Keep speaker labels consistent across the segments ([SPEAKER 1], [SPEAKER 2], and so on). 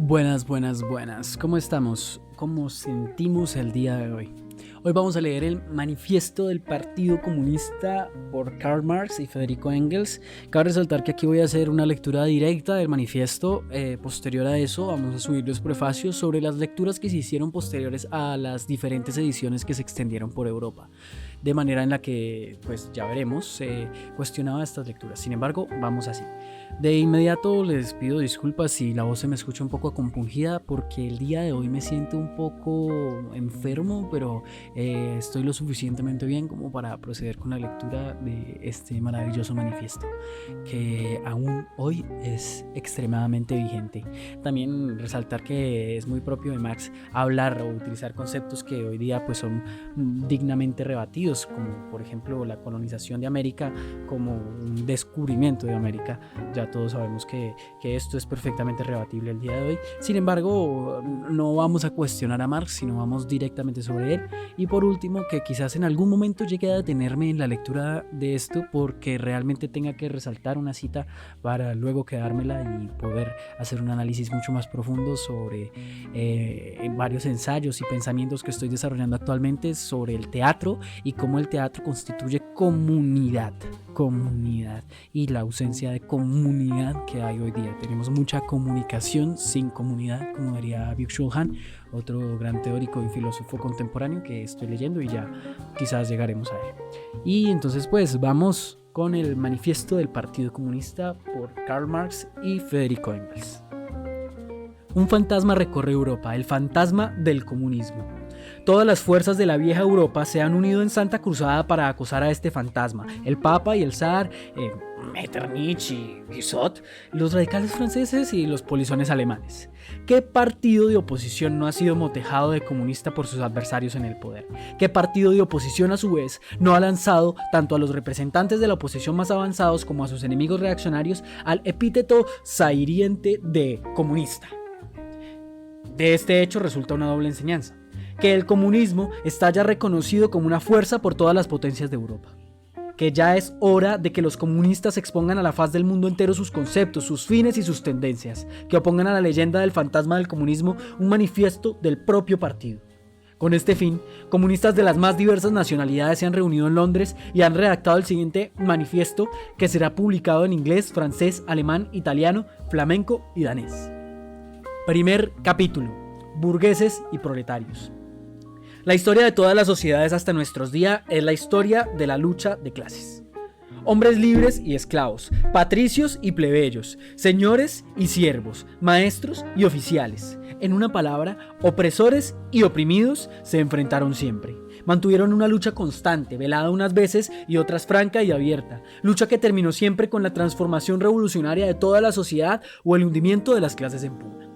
[SPEAKER 1] Buenas, buenas, buenas. ¿Cómo estamos? ¿Cómo sentimos el día de hoy? Hoy vamos a leer el Manifiesto del Partido Comunista por Karl Marx y Federico Engels. Cabe resaltar que aquí voy a hacer una lectura directa del manifiesto. Posterior a eso vamos a subir los prefacios sobre las lecturas que se hicieron posteriores a las diferentes ediciones que se extendieron por Europa. De manera en la que, pues ya veremos, se cuestionaba estas lecturas. Sin embargo, vamos así. De inmediato les pido disculpas si la voz se me escucha un poco compungida, porque el día de hoy me siento un poco enfermo, pero estoy lo suficientemente bien como para proceder con la lectura de este maravilloso manifiesto, que aún hoy es extremadamente vigente. También resaltar que es muy propio de Marx hablar o utilizar conceptos que hoy día pues son dignamente rebatidos, como por ejemplo la colonización de América como un descubrimiento de América. Ya todos sabemos que esto es perfectamente rebatible el día de hoy. Sin embargo, no vamos a cuestionar a Marx, sino vamos directamente sobre él. Y por último, que quizás en algún momento llegue a detenerme en la lectura de esto, porque realmente tenga que resaltar una cita para luego quedármela y poder hacer un análisis mucho más profundo sobre varios ensayos y pensamientos que estoy desarrollando actualmente sobre el teatro y cómo el teatro constituye comunidad y la ausencia de comunidad que hay hoy día. Tenemos mucha comunicación sin comunidad, como diría Byung-Chul Han, otro gran teórico y filósofo contemporáneo que estoy leyendo, y ya quizás llegaremos a él. Y entonces pues vamos con el Manifiesto del Partido Comunista por Karl Marx y Federico Engels. Un fantasma recorre Europa, el fantasma del comunismo. Todas las fuerzas de la vieja Europa se han unido en santa cruzada para acosar a este fantasma. El Papa y el Zar, Metternich y Guizot, los radicales franceses y los polizones alemanes. ¿Qué partido de oposición no ha sido motejado de comunista por sus adversarios en el poder? ¿Qué partido de oposición a su vez no ha lanzado tanto a los representantes de la oposición más avanzados como a sus enemigos reaccionarios al epíteto zahiriente de comunista? De este hecho resulta una doble enseñanza: que el comunismo está ya reconocido como una fuerza por todas las potencias de Europa, que ya es hora de que los comunistas expongan a la faz del mundo entero sus conceptos, sus fines y sus tendencias, que opongan a la leyenda del fantasma del comunismo un manifiesto del propio partido. Con este fin, comunistas de las más diversas nacionalidades se han reunido en Londres y han redactado el siguiente manifiesto, que será publicado en inglés, francés, alemán, italiano, flamenco y danés. Primer capítulo: burgueses y proletarios. La historia de todas las sociedades hasta nuestros días es la historia de la lucha de clases. Hombres libres y esclavos, patricios y plebeyos, señores y siervos, maestros y oficiales. En una palabra, opresores y oprimidos se enfrentaron siempre. Mantuvieron una lucha constante, velada unas veces y otras franca y abierta. Lucha que terminó siempre con la transformación revolucionaria de toda la sociedad o el hundimiento de las clases en pugna.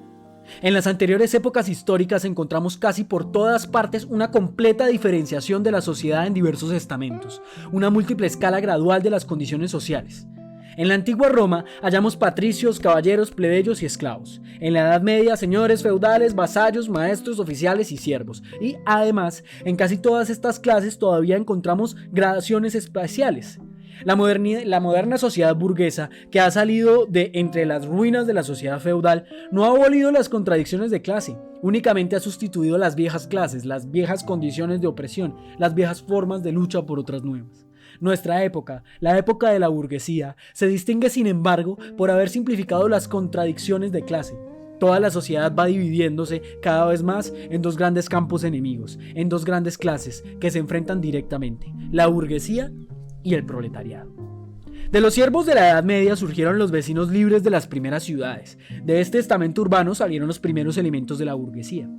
[SPEAKER 1] En las anteriores épocas históricas encontramos casi por todas partes una completa diferenciación de la sociedad en diversos estamentos, una múltiple escala gradual de las condiciones sociales. En la antigua Roma hallamos patricios, caballeros, plebeyos y esclavos. En la Edad Media, señores feudales, vasallos, maestros, oficiales y siervos. Y además, en casi todas estas clases todavía encontramos gradaciones espaciales. La moderna sociedad burguesa, que ha salido de entre las ruinas de la sociedad feudal, no ha abolido las contradicciones de clase, únicamente ha sustituido las viejas clases, las viejas condiciones de opresión, las viejas formas de lucha por otras nuevas. Nuestra época, la época de la burguesía, se distingue sin embargo por haber simplificado las contradicciones de clase. Toda la sociedad va dividiéndose cada vez más en dos grandes campos enemigos, en dos grandes clases que se enfrentan directamente: la burguesía y el proletariado. De los siervos de la Edad Media surgieron los vecinos libres de las primeras ciudades. De este estamento urbano salieron los primeros elementos de la burguesía.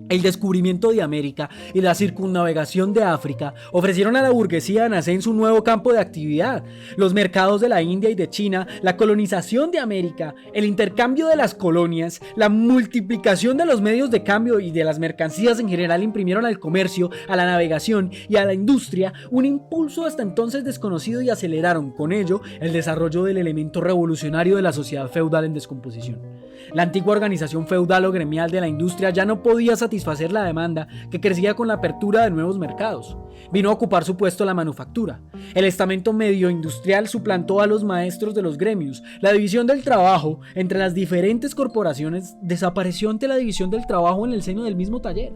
[SPEAKER 1] El descubrimiento de América y la circunnavegación de África ofrecieron a la burguesía en ascenso un nuevo campo de actividad. Los mercados de la India y de China, la colonización de América, el intercambio de las colonias, la multiplicación de los medios de cambio y de las mercancías en general imprimieron al comercio, a la navegación y a la industria un impulso hasta entonces desconocido y aceleraron con ello el desarrollo del elemento revolucionario de la sociedad feudal en descomposición. La antigua organización feudal o gremial de la industria ya no podía satisfacer la demanda que crecía con la apertura de nuevos mercados. Vino a ocupar su puesto la manufactura. El estamento medio industrial suplantó a los maestros de los gremios. La división del trabajo entre las diferentes corporaciones desapareció ante la división del trabajo en el seno del mismo taller.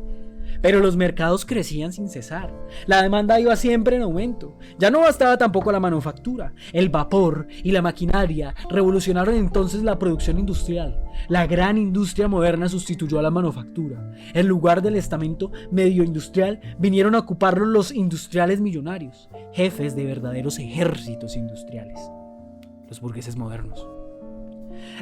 [SPEAKER 1] Pero los mercados crecían sin cesar. La demanda iba siempre en aumento. Ya no bastaba tampoco la manufactura. El vapor y la maquinaria revolucionaron entonces la producción industrial. La gran industria moderna sustituyó a la manufactura. En lugar del estamento medio industrial vinieron a ocuparlo los industriales millonarios, jefes de verdaderos ejércitos industriales, los burgueses modernos.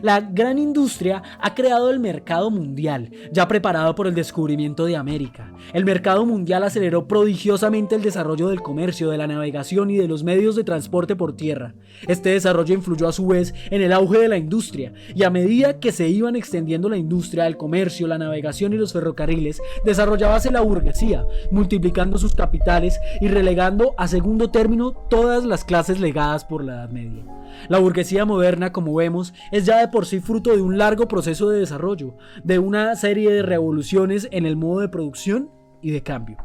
[SPEAKER 1] La gran industria ha creado el mercado mundial, ya preparado por el descubrimiento de América. El mercado mundial aceleró prodigiosamente el desarrollo del comercio, de la navegación y de los medios de transporte por tierra. Este desarrollo influyó a su vez en el auge de la industria, y a medida que se iban extendiendo la industria, el comercio, la navegación y los ferrocarriles, desarrollábase la burguesía, multiplicando sus capitales y relegando a segundo término todas las clases legadas por la Edad Media. La burguesía moderna, como vemos, es ya de por sí fruto de un largo proceso de desarrollo, de una serie de revoluciones en el modo de producción y de cambio.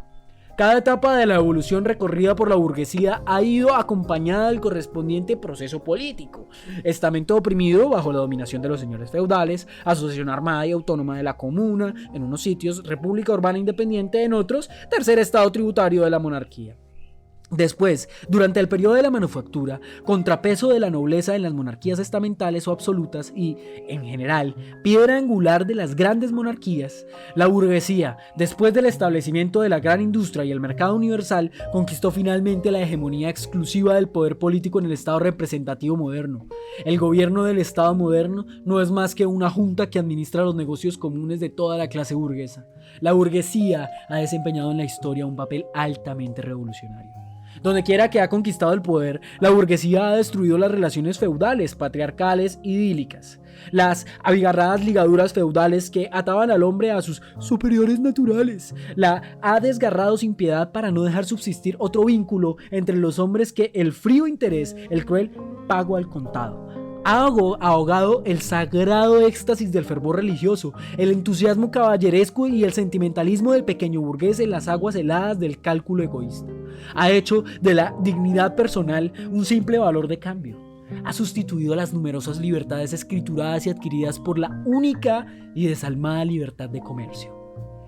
[SPEAKER 1] Cada etapa de la evolución recorrida por la burguesía ha ido acompañada del correspondiente proceso político. Estamento oprimido bajo la dominación de los señores feudales, asociación armada y autónoma de la comuna en unos sitios, república urbana independiente en otros, tercer estado tributario de la monarquía. Después, durante el periodo de la manufactura, contrapeso de la nobleza en las monarquías estamentales o absolutas y, en general, piedra angular de las grandes monarquías, la burguesía, después del establecimiento de la gran industria y el mercado universal, conquistó finalmente la hegemonía exclusiva del poder político en el Estado representativo moderno. El gobierno del Estado moderno no es más que una junta que administra los negocios comunes de toda la clase burguesa. La burguesía ha desempeñado en la historia un papel altamente revolucionario. Donde quiera que ha conquistado el poder, la burguesía ha destruido las relaciones feudales, patriarcales, idílicas. Las abigarradas ligaduras feudales que ataban al hombre a sus superiores naturales. La ha desgarrado sin piedad para no dejar subsistir otro vínculo entre los hombres que el frío interés, el cruel pago al contado. Ha ahogado el sagrado éxtasis del fervor religioso, el entusiasmo caballeresco y el sentimentalismo del pequeño burgués en las aguas heladas del cálculo egoísta. Ha hecho de la dignidad personal un simple valor de cambio. Ha sustituido las numerosas libertades escrituradas y adquiridas por la única y desalmada libertad de comercio.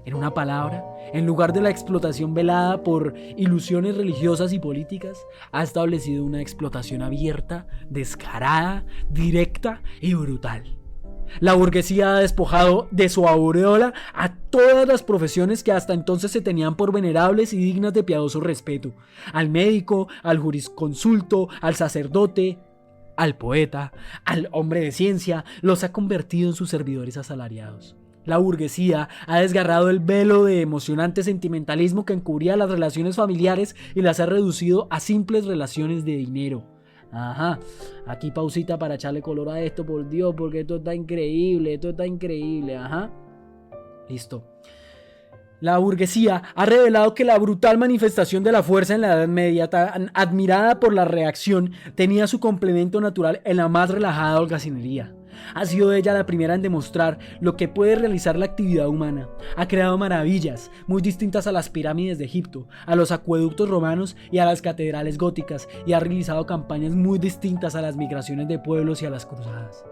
[SPEAKER 1] En una palabra, en lugar de la explotación velada por ilusiones religiosas y políticas, ha establecido una explotación abierta, descarada, directa y brutal. La burguesía ha despojado de su aureola a todas las profesiones que hasta entonces se tenían por venerables y dignas de piadoso respeto. Al médico, al jurisconsulto, al sacerdote, al poeta, al hombre de ciencia, los ha convertido en sus servidores asalariados. La burguesía ha desgarrado el velo de emocionante sentimentalismo que encubría las relaciones familiares y las ha reducido a simples relaciones de dinero. Ajá, aquí pausita para echarle color a esto, por Dios, porque esto está increíble, ajá. Listo. La burguesía ha revelado que la brutal manifestación de la fuerza en la Edad Media, tan admirada por la reacción, tenía su complemento natural en la más relajada holgazanería. Ha sido ella la primera en demostrar lo que puede realizar la actividad humana. Ha creado maravillas muy distintas a las pirámides de Egipto, a los acueductos romanos y a las catedrales góticas, y ha realizado campañas muy distintas a las migraciones de pueblos y a las cruzadas.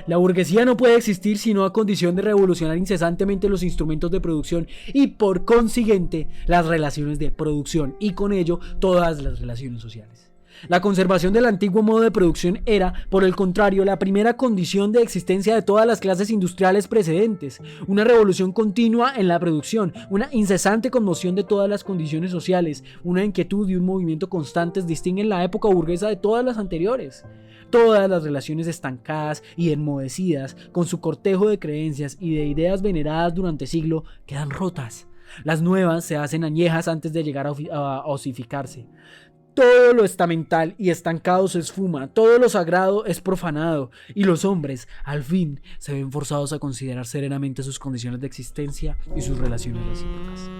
[SPEAKER 1] La burguesía no puede existir sino a condición de revolucionar incesantemente los instrumentos de producción y, por consiguiente, las relaciones de producción y, con ello, todas las relaciones sociales. La conservación del antiguo modo de producción era, por el contrario, la primera condición de existencia de todas las clases industriales precedentes. Una revolución continua en la producción, una incesante conmoción de todas las condiciones sociales, una inquietud y un movimiento constantes distinguen la época burguesa de todas las anteriores. Todas las relaciones estancadas y enmohecidas, con su cortejo de creencias y de ideas veneradas durante siglos, quedan rotas. Las nuevas se hacen añejas antes de llegar a osificarse. Todo lo estamental y estancado se esfuma, todo lo sagrado es profanado, y los hombres, al fin, se ven forzados a considerar serenamente sus condiciones de existencia y sus relaciones recíprocas.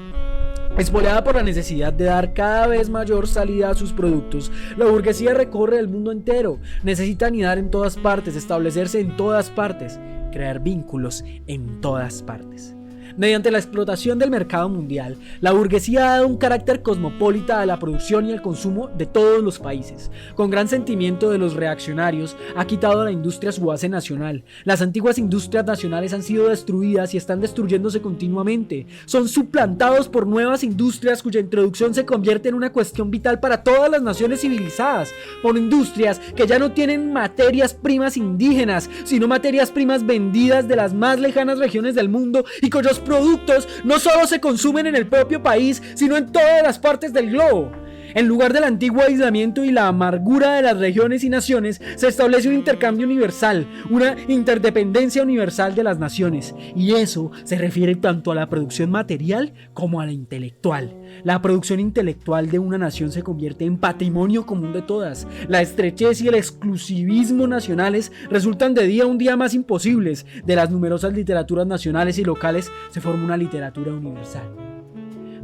[SPEAKER 1] Espoleada por la necesidad de dar cada vez mayor salida a sus productos, la burguesía recorre el mundo entero. Necesita anidar en todas partes, establecerse en todas partes, crear vínculos en todas partes. Mediante la explotación del mercado mundial, la burguesía ha dado un carácter cosmopolita a la producción y al consumo de todos los países. Con gran sentimiento de los reaccionarios, ha quitado a la industria su base nacional. Las antiguas industrias nacionales han sido destruidas y están destruyéndose continuamente. Son suplantados por nuevas industrias cuya introducción se convierte en una cuestión vital para todas las naciones civilizadas, por industrias que ya no tienen materias primas indígenas, sino materias primas vendidas de las más lejanas regiones del mundo y cuyos productos no solo se consumen en el propio país, sino en todas las partes del globo. En lugar del antiguo aislamiento y la amargura de las regiones y naciones, se establece un intercambio universal, una interdependencia universal de las naciones. Y eso se refiere tanto a la producción material como a la intelectual. La producción intelectual de una nación se convierte en patrimonio común de todas. La estrechez y el exclusivismo nacionales resultan de día a un día más imposibles. De las numerosas literaturas nacionales y locales se forma una literatura universal.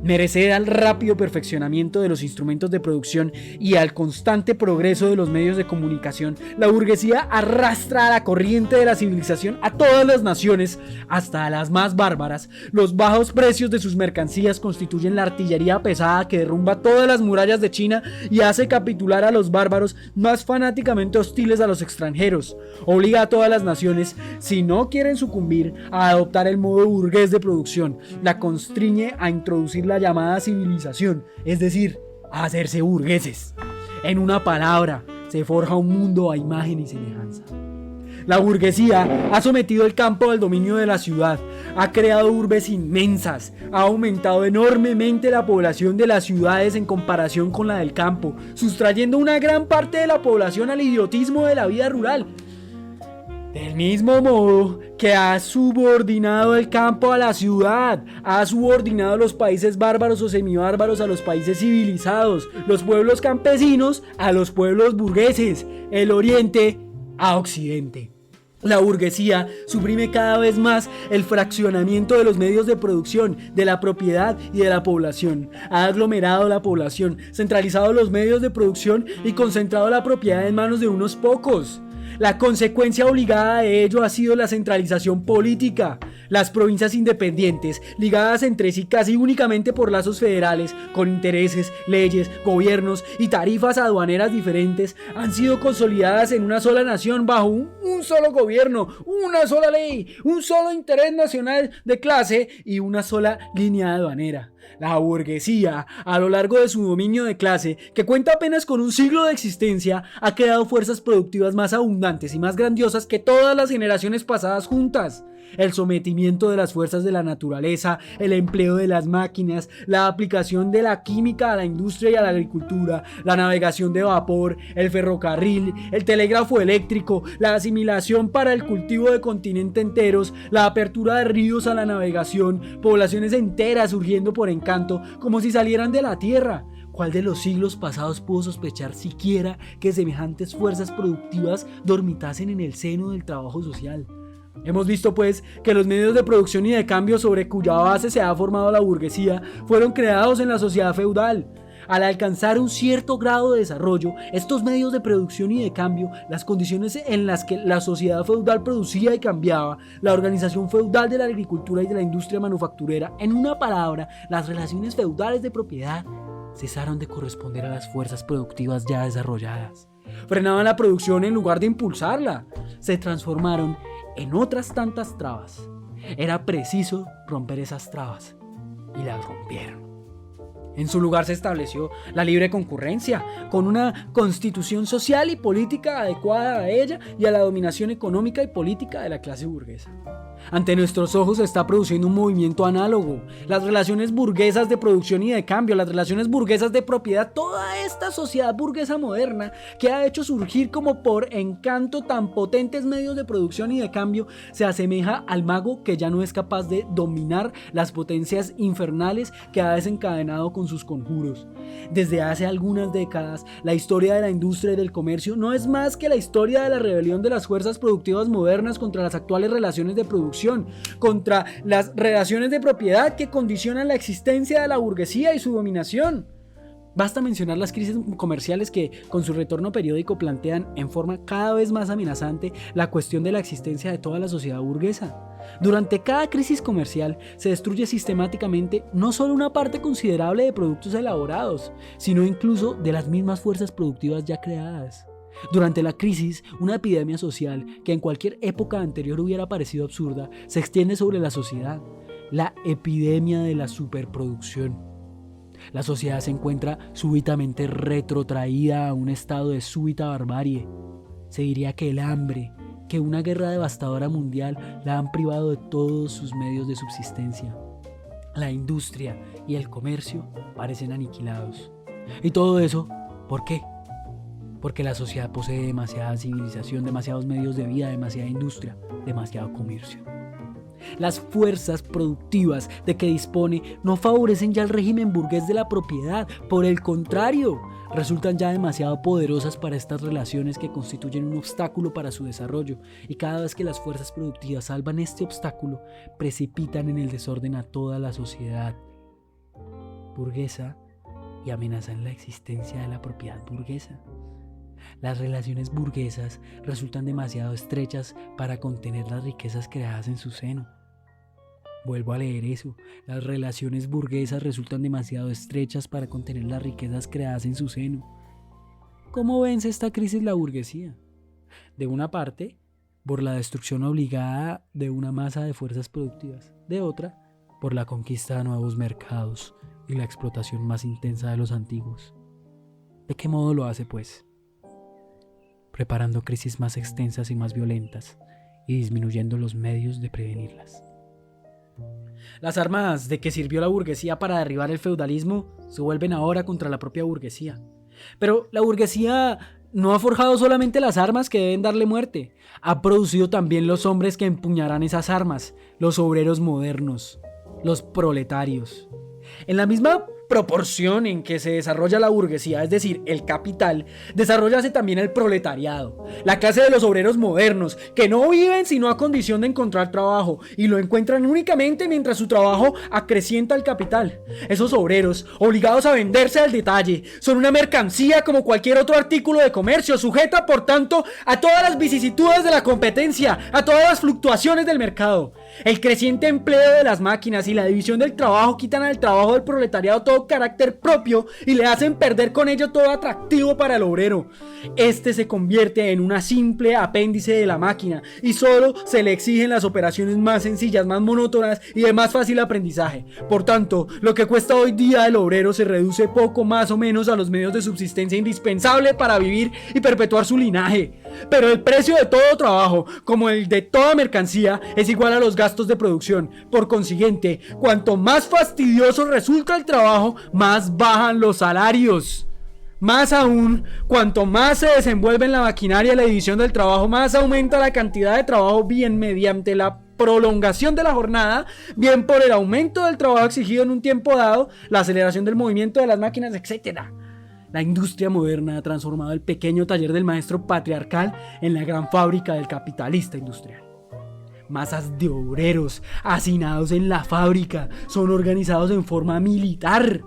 [SPEAKER 1] Merced al rápido perfeccionamiento de los instrumentos de producción y al constante progreso de los medios de comunicación, la burguesía arrastra a la corriente de la civilización a todas las naciones, hasta a las más bárbaras. Los bajos precios de sus mercancías constituyen la artillería pesada que derrumba todas las murallas de China y hace capitular a los bárbaros más fanáticamente hostiles a los extranjeros. Obliga a todas las naciones, si no quieren sucumbir, a adoptar el modo burgués de producción. La constriñe a introducir la llamada civilización, es decir, a hacerse burgueses. En una palabra, se forja un mundo a imagen y semejanza. La burguesía ha sometido el campo al dominio de la ciudad, ha creado urbes inmensas, ha aumentado enormemente la población de las ciudades en comparación con la del campo, sustrayendo una gran parte de la población al idiotismo de la vida rural. Del mismo modo que ha subordinado el campo a la ciudad, ha subordinado los países bárbaros o semibárbaros a los países civilizados, los pueblos campesinos a los pueblos burgueses, el oriente a occidente. La burguesía suprime cada vez más el fraccionamiento de los medios de producción, de la propiedad y de la población. Ha aglomerado la población, centralizado los medios de producción y concentrado la propiedad en manos de unos pocos. La consecuencia obligada de ello ha sido la centralización política. Las provincias independientes, ligadas entre sí casi únicamente por lazos federales, con intereses, leyes, gobiernos y tarifas aduaneras diferentes, han sido consolidadas en una sola nación bajo un solo gobierno, una sola ley, un solo interés nacional de clase y una sola línea aduanera. La burguesía, a lo largo de su dominio de clase, que cuenta apenas con un siglo de existencia, ha creado fuerzas productivas más abundantes y más grandiosas que todas las generaciones pasadas juntas. El sometimiento de las fuerzas de la naturaleza, el empleo de las máquinas, la aplicación de la química a la industria y a la agricultura, la navegación de vapor, el ferrocarril, el telégrafo eléctrico, la asimilación para el cultivo de continentes enteros, la apertura de ríos a la navegación, poblaciones enteras surgiendo por encanto como si salieran de la tierra. ¿Cuál de los siglos pasados pudo sospechar siquiera que semejantes fuerzas productivas dormitasen en el seno del trabajo social? Hemos visto pues que los medios de producción y de cambio sobre cuya base se ha formado la burguesía fueron creados en la sociedad feudal. Al alcanzar un cierto grado de desarrollo, estos medios de producción y de cambio, las condiciones en las que la sociedad feudal producía y cambiaba, la organización feudal de la agricultura y de la industria manufacturera, en una palabra, las relaciones feudales de propiedad, cesaron de corresponder a las fuerzas productivas ya desarrolladas. Frenaban la producción en lugar de impulsarla. Se transformaron en otras tantas trabas. Era preciso romper esas trabas y las rompieron. En su lugar se estableció la libre concurrencia, con una constitución social y política adecuada a ella y a la dominación económica y política de la clase burguesa. Ante nuestros ojos se está produciendo un movimiento análogo. Las relaciones burguesas de producción y de cambio, las relaciones burguesas de propiedad, toda esta sociedad burguesa moderna que ha hecho surgir como por encanto tan potentes medios de producción y de cambio, se asemeja al mago que ya no es capaz de dominar las potencias infernales que ha desencadenado con con sus conjuros. Desde hace algunas décadas, la historia de la industria y del comercio no es más que la historia de la rebelión de las fuerzas productivas modernas contra las actuales relaciones de producción, contra las relaciones de propiedad que condicionan la existencia de la burguesía y su dominación. Basta mencionar las crisis comerciales que, con su retorno periódico, plantean en forma cada vez más amenazante la cuestión de la existencia de toda la sociedad burguesa. Durante cada crisis comercial se destruye sistemáticamente no solo una parte considerable de productos elaborados, sino incluso de las mismas fuerzas productivas ya creadas. Durante la crisis, una epidemia social que en cualquier época anterior hubiera parecido absurda, se extiende sobre la sociedad: la epidemia de la superproducción. La sociedad se encuentra súbitamente retrotraída a un estado de súbita barbarie. Se diría que el hambre, que una guerra devastadora mundial la han privado de todos sus medios de subsistencia. La industria y el comercio parecen aniquilados. ¿Y todo eso por qué? Porque la sociedad posee demasiada civilización, demasiados medios de vida, demasiada industria, demasiado comercio. Las fuerzas productivas de que dispone no favorecen ya el régimen burgués de la propiedad, por el contrario, resultan ya demasiado poderosas para estas relaciones que constituyen un obstáculo para su desarrollo, y cada vez que las fuerzas productivas salvan este obstáculo, precipitan en el desorden a toda la sociedad burguesa y amenazan la existencia de la propiedad burguesa. Las relaciones burguesas resultan demasiado estrechas para contener las riquezas creadas en su seno. Vuelvo a leer eso. Las relaciones burguesas resultan demasiado estrechas para contener las riquezas creadas en su seno. ¿Cómo vence esta crisis la burguesía? De una parte, por la destrucción obligada de una masa de fuerzas productivas. De otra, por la conquista de nuevos mercados y la explotación más intensa de los antiguos. ¿De qué modo lo hace, pues? Preparando crisis más extensas y más violentas y disminuyendo los medios de prevenirlas. Las armas de que sirvió la burguesía para derribar el feudalismo se vuelven ahora contra la propia burguesía. Pero la burguesía no ha forjado solamente las armas que deben darle muerte, ha producido también los hombres que empuñarán esas armas, los obreros modernos, los proletarios. En la misma proporción en que se desarrolla la burguesía, es decir, el capital, desarrollase también el proletariado, la clase de los obreros modernos, que no viven sino a condición de encontrar trabajo, y lo encuentran únicamente mientras su trabajo acrecienta el capital. Esos obreros, obligados a venderse al detalle, son una mercancía como cualquier otro artículo de comercio, sujeta por tanto a todas las vicisitudes de la competencia, a todas las fluctuaciones del mercado. El creciente empleo de las máquinas y la división del trabajo quitan al trabajo del proletariado todo carácter propio y le hacen perder con ello todo atractivo para el obrero. Este se convierte en una simple apéndice de la máquina y solo se le exigen las operaciones más sencillas, más monótonas y de más fácil aprendizaje. Por tanto, lo que cuesta hoy día el obrero se reduce poco más o menos a los medios de subsistencia indispensables para vivir y perpetuar su linaje. Pero el precio de todo trabajo, como el de toda mercancía, es igual a los gastos de producción. Por consiguiente, cuanto más fastidioso resulta el trabajo, más bajan los salarios. Más aún, cuanto más se desenvuelve en la maquinaria la división del trabajo, más aumenta la cantidad de trabajo, bien mediante la prolongación de la jornada, bien por el aumento del trabajo exigido en un tiempo dado, la aceleración del movimiento de las máquinas, etc. La industria moderna ha transformado el pequeño taller del maestro patriarcal en la gran fábrica del capitalista industrial. Masas de obreros hacinados en la fábrica son organizados en forma militar,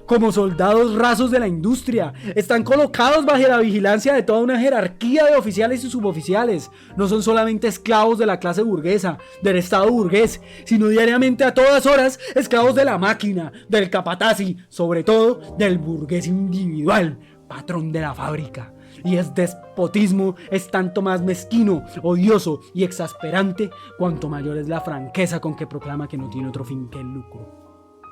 [SPEAKER 1] como soldados rasos de la industria. Están colocados bajo la vigilancia de toda una jerarquía de oficiales y suboficiales. No son solamente esclavos de la clase burguesa, del estado burgués, sino diariamente a todas horas esclavos de la máquina, del capataz y, sobre todo, del burgués individual, patrón de la fábrica. Y el despotismo es tanto más mezquino, odioso y exasperante cuanto mayor es la franqueza con que proclama que no tiene otro fin que el lucro.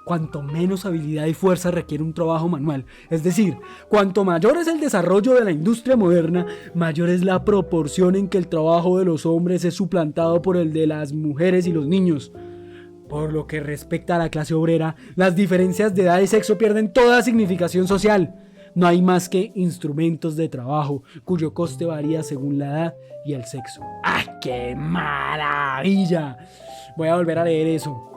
[SPEAKER 1] Cuanto menos habilidad y fuerza requiere un trabajo manual, es decir, cuanto mayor es el desarrollo de la industria moderna, mayor es la proporción en que el trabajo de los hombres es suplantado por el de las mujeres y los niños. Por lo que respecta a la clase obrera, las diferencias de edad y sexo pierden toda significación social. No hay más que instrumentos de trabajo, cuyo coste varía según la edad y el sexo. ¡Ah, qué maravilla! Voy a volver a leer eso.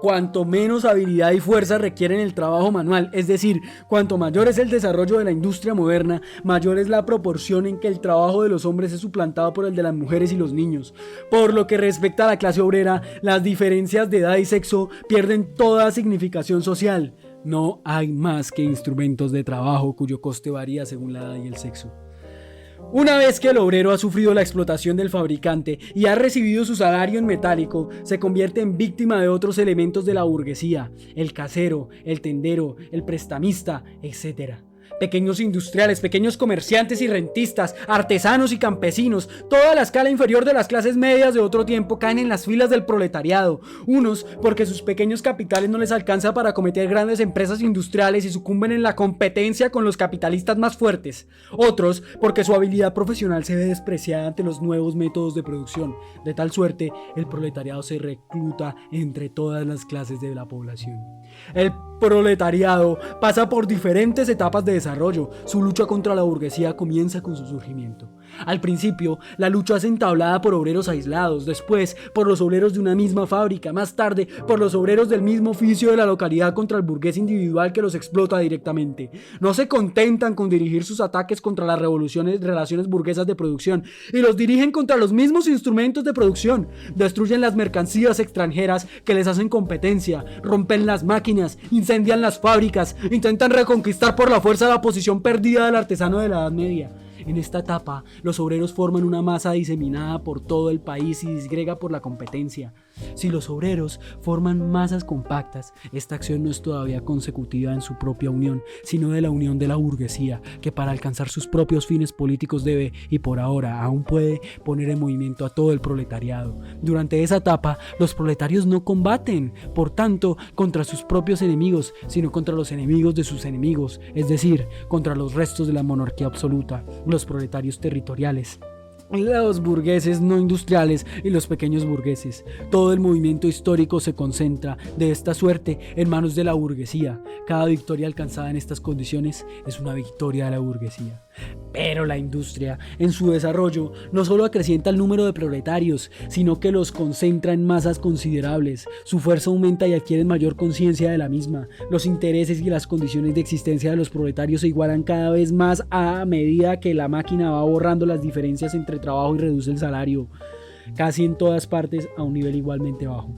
[SPEAKER 1] cuanto menos habilidad y fuerza requieren el trabajo manual, es decir, cuanto mayor es el desarrollo de la industria moderna, mayor es la proporción en que el trabajo de los hombres es suplantado por el de las mujeres y los niños. Por lo que respecta a la clase obrera, las diferencias de edad y sexo pierden toda significación social. No hay más que instrumentos de trabajo cuyo coste varía según la edad y el sexo. Una vez que el obrero ha sufrido la explotación del fabricante y ha recibido su salario en metálico, se convierte en víctima de otros elementos de la burguesía, el casero, el tendero, el prestamista, etc. Pequeños industriales, pequeños comerciantes y rentistas, artesanos y campesinos, toda la escala inferior de las clases medias de otro tiempo caen en las filas del proletariado, unos porque sus pequeños capitales no les alcanza para acometer grandes empresas industriales y sucumben en la competencia con los capitalistas más fuertes, otros porque su habilidad profesional se ve despreciada ante los nuevos métodos de producción. De tal suerte, el proletariado se recluta entre todas las clases de la población. El proletariado pasa por diferentes etapas de desarrollo. Su lucha contra la burguesía comienza con su surgimiento. Al principio, la lucha es entablada por obreros aislados, después por los obreros de una misma fábrica, más tarde por los obreros del mismo oficio de la localidad contra el burgués individual que los explota directamente. No se contentan con dirigir sus ataques contra las relaciones burguesas de producción y los dirigen contra los mismos instrumentos de producción. Destruyen las mercancías extranjeras que les hacen competencia, rompen las máquinas, incendian las fábricas, intentan reconquistar por la fuerza la posición perdida del artesano de la Edad Media. En esta etapa, los obreros forman una masa diseminada por todo el país y disgrega por la competencia. Si los obreros forman masas compactas, esta acción no es todavía consecutiva en su propia unión, sino de la unión de la burguesía, que para alcanzar sus propios fines políticos debe, y por ahora aún puede, poner en movimiento a todo el proletariado. Durante esa etapa, los proletarios no combaten, por tanto, contra sus propios enemigos, sino contra los enemigos de sus enemigos, es decir, contra los restos de la monarquía absoluta, los proletarios territoriales, los burgueses no industriales y los pequeños burgueses. Todo el movimiento histórico se concentra de esta suerte en manos de la burguesía. Cada victoria alcanzada en estas condiciones es una victoria de la burguesía. Pero la industria, en su desarrollo, no solo acrecienta el número de proletarios, sino que los concentra en masas considerables. Su fuerza aumenta y adquieren mayor conciencia de la misma. Los intereses y las condiciones de existencia de los proletarios se igualan cada vez más a medida que la máquina va borrando las diferencias entre trabajo y reduce el salario, casi en todas partes a un nivel igualmente bajo.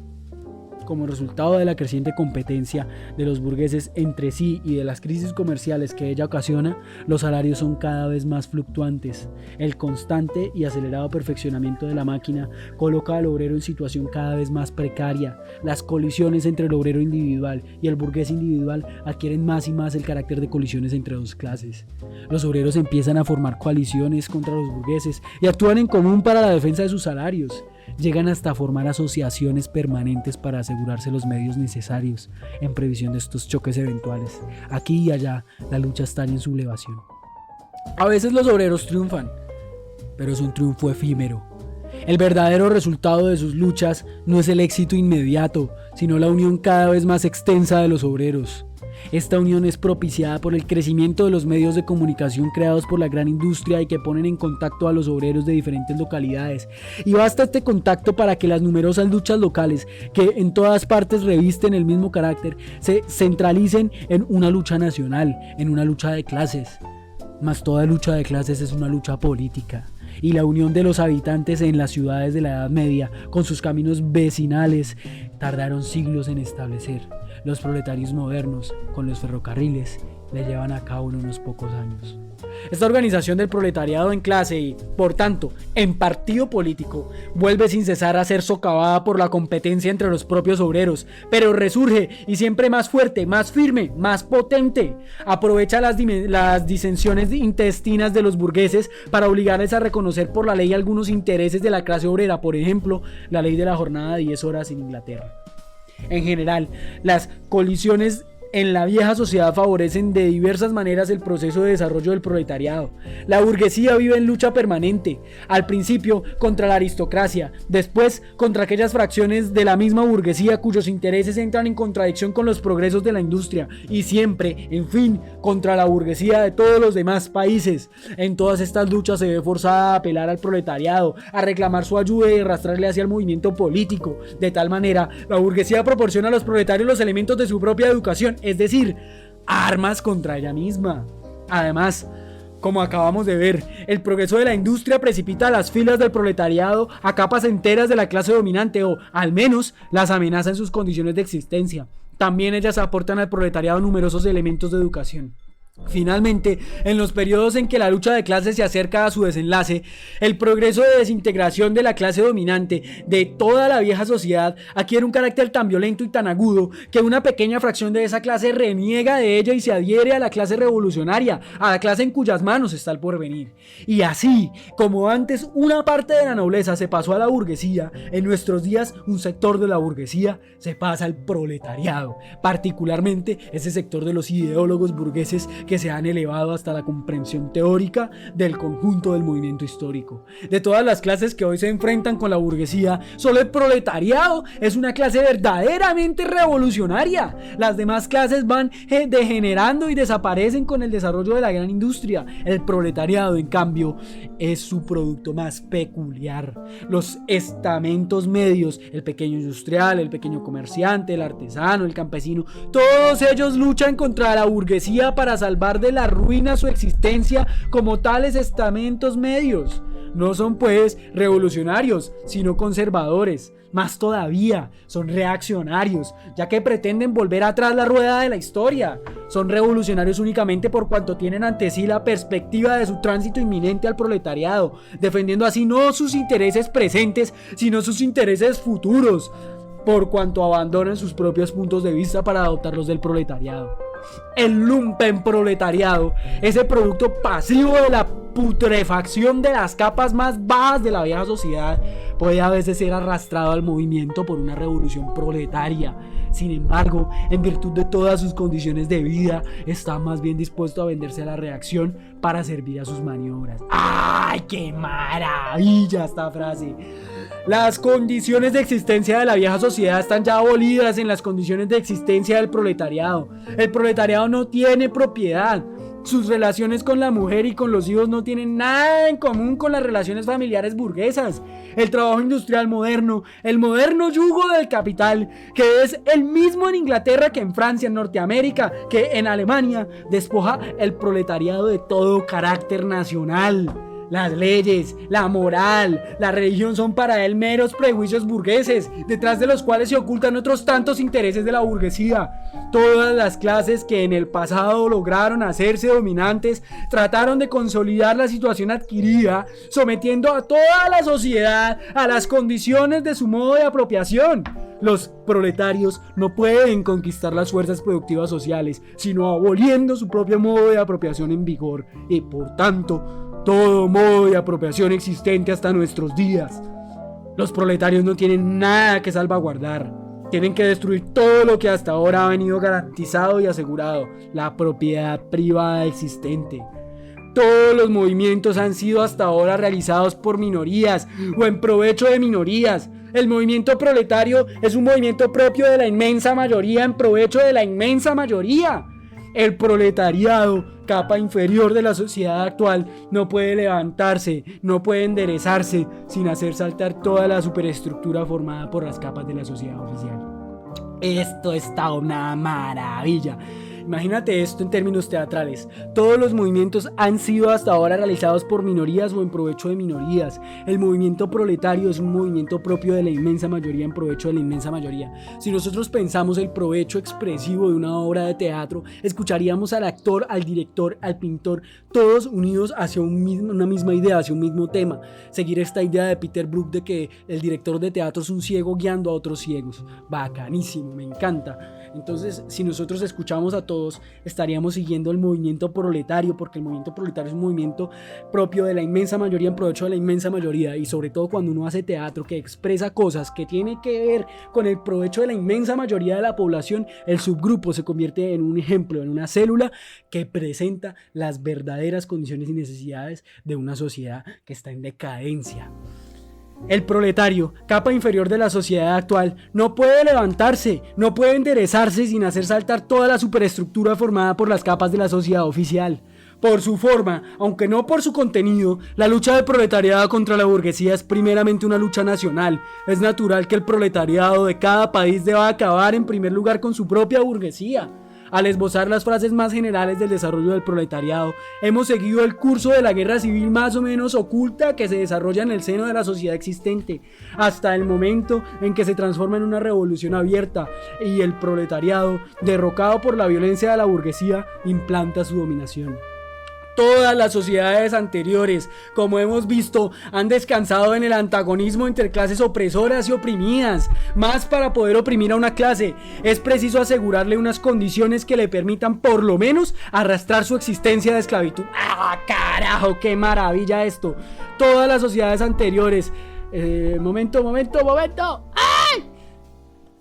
[SPEAKER 1] Como resultado de la creciente competencia de los burgueses entre sí y de las crisis comerciales que ella ocasiona, los salarios son cada vez más fluctuantes. El constante y acelerado perfeccionamiento de la máquina coloca al obrero en situación cada vez más precaria. Las colisiones entre el obrero individual y el burgués individual adquieren más y más el carácter de colisiones entre dos clases. Los obreros empiezan a formar coaliciones contra los burgueses y actúan en común para la defensa de sus salarios. Llegan hasta formar asociaciones permanentes para asegurarse los medios necesarios en previsión de estos choques eventuales. Aquí y allá, la lucha está en sublevación. A veces los obreros triunfan, pero es un triunfo efímero. El verdadero resultado de sus luchas no es el éxito inmediato, sino la unión cada vez más extensa de los obreros. Esta unión es propiciada por el crecimiento de los medios de comunicación creados por la gran industria y que ponen en contacto a los obreros de diferentes localidades. Y basta este contacto para que las numerosas luchas locales, que en todas partes revisten el mismo carácter, se centralicen en una lucha nacional, en una lucha de clases. Mas toda lucha de clases es una lucha política. Y la unión de los habitantes en las ciudades de la Edad Media, con sus caminos vecinales, tardaron siglos en establecer. Los proletarios modernos, con los ferrocarriles, le llevan a cabo en unos pocos años. Esta organización del proletariado en clase y, por tanto, en partido político, vuelve sin cesar a ser socavada por la competencia entre los propios obreros, pero resurge y siempre más fuerte, más firme, más potente. Aprovecha las disensiones intestinas de los burgueses para obligarles a reconocer por la ley algunos intereses de la clase obrera, por ejemplo, la ley de la jornada de 10 horas en Inglaterra. En general, las colisiones en la vieja sociedad favorecen de diversas maneras el proceso de desarrollo del proletariado. La burguesía vive en lucha permanente, al principio contra la aristocracia, después contra aquellas fracciones de la misma burguesía cuyos intereses entran en contradicción con los progresos de la industria, y siempre, en fin, contra la burguesía de todos los demás países. En todas estas luchas se ve forzada a apelar al proletariado, a reclamar su ayuda y arrastrarle hacia el movimiento político. De tal manera, la burguesía proporciona a los proletarios los elementos de su propia educación, es decir, armas contra ella misma. Además, como acabamos de ver, el progreso de la industria precipita a las filas del proletariado a capas enteras de la clase dominante, o al menos las amenaza en sus condiciones de existencia. También ellas aportan al proletariado numerosos elementos de educación. Finalmente, en los periodos en que la lucha de clases se acerca a su desenlace, el progreso de desintegración de la clase dominante de toda la vieja sociedad adquiere un carácter tan violento y tan agudo que una pequeña fracción de esa clase reniega de ella y se adhiere a la clase revolucionaria, a la clase en cuyas manos está el porvenir. Y así, como antes una parte de la nobleza se pasó a la burguesía, en nuestros días un sector de la burguesía se pasa al proletariado, particularmente ese sector de los ideólogos burgueses que se han elevado hasta la comprensión teórica del conjunto del movimiento histórico. De todas las clases que hoy se enfrentan con la burguesía, solo el proletariado es una clase verdaderamente revolucionaria. Las demás clases van degenerando y desaparecen con el desarrollo de la gran industria. El proletariado, en cambio, es su producto más peculiar. Los estamentos medios, el pequeño industrial, el pequeño comerciante, el artesano, el campesino, todos ellos luchan contra la burguesía para salvar de la ruina su existencia como tales estamentos medios. No son pues revolucionarios, sino conservadores. Más todavía, son reaccionarios, ya que pretenden volver atrás la rueda de la historia. Son revolucionarios únicamente por cuanto tienen ante sí la perspectiva de su tránsito inminente al proletariado, defendiendo así no sus intereses presentes, sino sus intereses futuros, por cuanto abandonan sus propios puntos de vista para adoptar los del proletariado. El lumpenproletariado es el producto pasivo de la putrefacción de las capas más bajas de la vieja sociedad. Puede a veces ser arrastrado al movimiento por una revolución proletaria. Sin embargo, en virtud de todas sus condiciones de vida, está más bien dispuesto a venderse a la reacción para servir a sus maniobras. ¡Ay, qué maravilla esta frase! Las condiciones de existencia de la vieja sociedad están ya abolidas en las condiciones de existencia del proletariado. El proletariado no tiene propiedad. Sus relaciones con la mujer y con los hijos no tienen nada en común con las relaciones familiares burguesas. El trabajo industrial moderno, el moderno yugo del capital, que es el mismo en Inglaterra que en Francia, en Norteamérica, que en Alemania, despoja el proletariado de todo carácter nacional. Las leyes, la moral, la religión son para él meros prejuicios burgueses, detrás de los cuales se ocultan otros tantos intereses de la burguesía. Todas las clases que en el pasado lograron hacerse dominantes trataron de consolidar la situación adquirida, sometiendo a toda la sociedad a las condiciones de su modo de apropiación. Los proletarios no pueden conquistar las fuerzas productivas sociales, sino aboliendo su propio modo de apropiación en vigor, y por tanto todo modo de apropiación existente hasta nuestros días. Los proletarios no tienen nada que salvaguardar. Tienen que destruir todo lo que hasta ahora ha venido garantizado y asegurado, la propiedad privada existente. Todos los movimientos han sido hasta ahora realizados por minorías o en provecho de minorías. El movimiento proletario es un movimiento propio de la inmensa mayoría en provecho de la inmensa mayoría. El proletariado, capa inferior de la sociedad actual, no puede levantarse, no puede enderezarse sin hacer saltar toda la superestructura formada por las capas de la sociedad oficial. Esto está una maravilla. Imagínate esto en términos teatrales. Todos los movimientos han sido hasta ahora realizados por minorías o en provecho de minorías. El movimiento proletario es un movimiento propio de la inmensa mayoría en provecho de la inmensa mayoría. Si nosotros pensamos el provecho expresivo de una obra de teatro, escucharíamos al actor, al director, al pintor, todos unidos hacia una misma idea, hacia un mismo tema. Seguir esta idea de Peter Brook de que el director de teatro es un ciego guiando a otros ciegos. Bacanísimo, me encanta. Entonces, si nosotros escuchamos a todos, estaríamos siguiendo el movimiento proletario, porque el movimiento proletario es un movimiento propio de la inmensa mayoría, en provecho de la inmensa mayoría, y sobre todo cuando uno hace teatro que expresa cosas que tienen que ver con el provecho de la inmensa mayoría de la población, el subgrupo se convierte en un ejemplo, en una célula que presenta las verdaderas condiciones y necesidades de una sociedad que está en decadencia. El proletario, capa inferior de la sociedad actual, no puede levantarse, no puede enderezarse sin hacer saltar toda la superestructura formada por las capas de la sociedad oficial. Por su forma, aunque no por su contenido, la lucha del proletariado contra la burguesía es primeramente una lucha nacional. Es natural que el proletariado de cada país deba acabar en primer lugar con su propia burguesía. Al esbozar las frases más generales del desarrollo del proletariado, hemos seguido el curso de la guerra civil más o menos oculta que se desarrolla en el seno de la sociedad existente, hasta el momento en que se transforma en una revolución abierta y el proletariado, derrocado por la violencia de la burguesía, implanta su dominación. Todas las sociedades anteriores, como hemos visto, han descansado en el antagonismo entre clases opresoras y oprimidas. Más para poder oprimir a una clase, es preciso asegurarle unas condiciones que le permitan por lo menos arrastrar su existencia de esclavitud. ¡Ah, carajo! ¡Qué maravilla esto! Todas las sociedades anteriores... Momento. ¡Ay!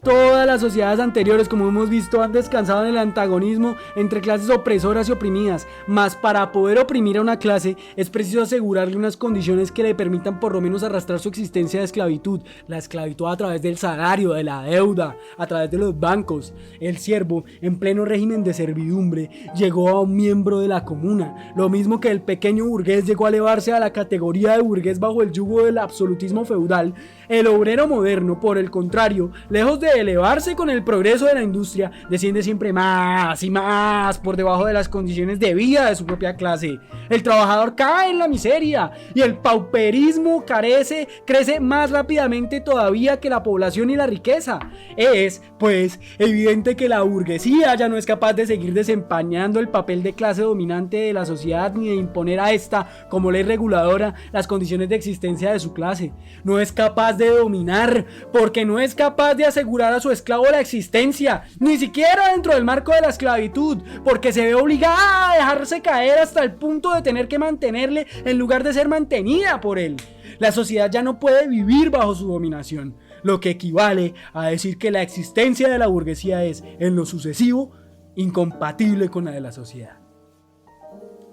[SPEAKER 1] Todas las sociedades anteriores, como hemos visto, han descansado en el antagonismo entre clases opresoras y oprimidas, mas para poder oprimir a una clase es preciso asegurarle unas condiciones que le permitan por lo menos arrastrar su existencia de esclavitud, la esclavitud a través del salario, de la deuda, a través de los bancos. El siervo, en pleno régimen de servidumbre, llegó a un miembro de la comuna, lo mismo que el pequeño burgués llegó a elevarse a la categoría de burgués bajo el yugo del absolutismo feudal. El obrero moderno, por el contrario, lejos de elevarse con el progreso de la industria, desciende siempre más y más por debajo de las condiciones de vida de su propia clase. El trabajador cae en la miseria y el pauperismo crece más rápidamente todavía que la población y la riqueza. Es, pues, evidente que la burguesía ya no es capaz de seguir desempeñando el papel de clase dominante de la sociedad ni de imponer a esta, como ley reguladora, las condiciones de existencia de su clase. No es capaz de dominar, porque no es capaz de asegurar a su esclavo la existencia, ni siquiera dentro del marco de la esclavitud, porque se ve obligada a dejarse caer hasta el punto de tener que mantenerle en lugar de ser mantenida por él. La sociedad ya no puede vivir bajo su dominación, lo que equivale a decir que la existencia de la burguesía es, en lo sucesivo, incompatible con la de la sociedad.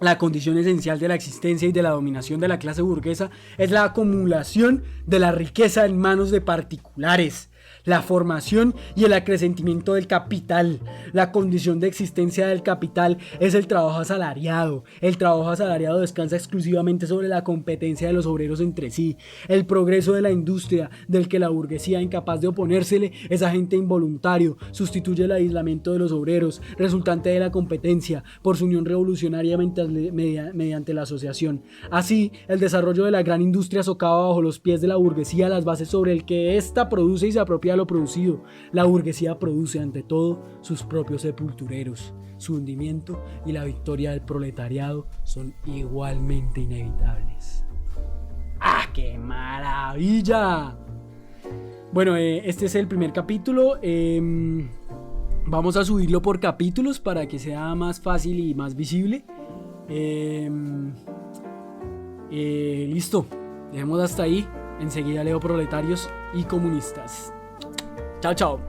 [SPEAKER 1] La condición esencial de la existencia y de la dominación de la clase burguesa es la acumulación de la riqueza en manos de particulares, la formación y el acrecentamiento del capital. La condición de existencia del capital es el trabajo asalariado. El trabajo asalariado descansa exclusivamente sobre la competencia de los obreros entre sí. El progreso de la industria, del que la burguesía, incapaz de oponérsele, es agente involuntario, sustituye el aislamiento de los obreros, resultante de la competencia, por su unión revolucionaria mediante la asociación. Así, el desarrollo de la gran industria socava bajo los pies de la burguesía las bases sobre el que ésta produce y se apropia lo producido. La burguesía produce ante todo sus propios sepultureros. Su hundimiento y la victoria del proletariado son igualmente inevitables. ¡Ah, qué maravilla! Bueno, este es el primer capítulo. Vamos a subirlo por capítulos para que sea más fácil y más visible. Listo, dejemos hasta ahí. Enseguida leo proletarios y comunistas. Chao, chao.